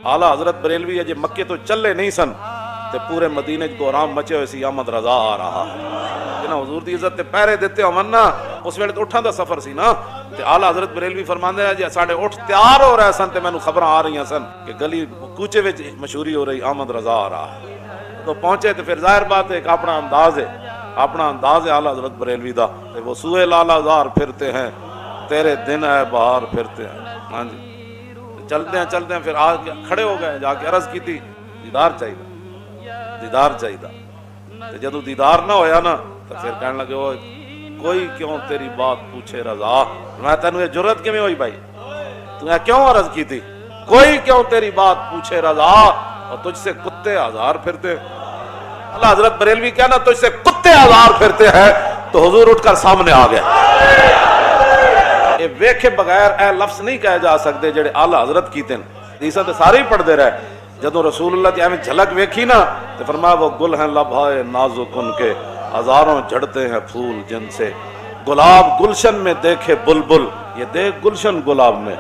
आला हजरत बरेलवी अजे मक्के तो चले नहीं सन ते पूरे मदीने को आराम मचे हुए सी अहमद रजा आ रहा जिन्हें हुजूर दी इज्जत ते पहरे देते होवन ना उस वेले तो उठां दा सफर सी ना ते आला हजरत बरेलवी फरमांदे ने जी साडे उठ तैयार हो रहे सन ते मैनू खबरां आ रही सन कि गली कूचे विच मशहूरी हो रही अहमद रजा आ रहा तो पहुंचे तो फिर जाहिर बात है अपना अंदाज है आला हजरत बरेलवी दा ते वो सूहे लाला जार फिरते हैं तेरे दिन है बाहर फिरते हैं। हाँ जी चलते हैं फिर आ खड़े हो गए जाके अर्ज की थी दीदार चाहिए ते जदों दीदार ना होया ना तो फिर कहने लगे ओ कोई क्यों तेरी बात पूछे रजा मैं तेनू ये जुर्रत किवें होई भाई तूने क्यों अर्ज की थी कोई क्यों तेरी बात पूछे रजा और तुझसे कुत्ते हजार फिरते अल्लाह हजरत बरेलवी कहना तुझसे कुत्ते हजार फिरते हैं तो हुजूर उठकर सामने आ गए ये वेखे बगैर ए लफ्ज नहीं कहे जा सकते जेड़े आला हजरत कीते हदीसां ते सारे ही पढ़ते रहे जदों रसूलुल्लाह दी एवें झलक वेखी ना तो फरमाया वो गुल हैं लभाए नाजुक उनके हजारों झड़ते हैं फूल जिनसे गुलाब गुलशन में देखे बुलबुल ये देख गुलशन गुलाब में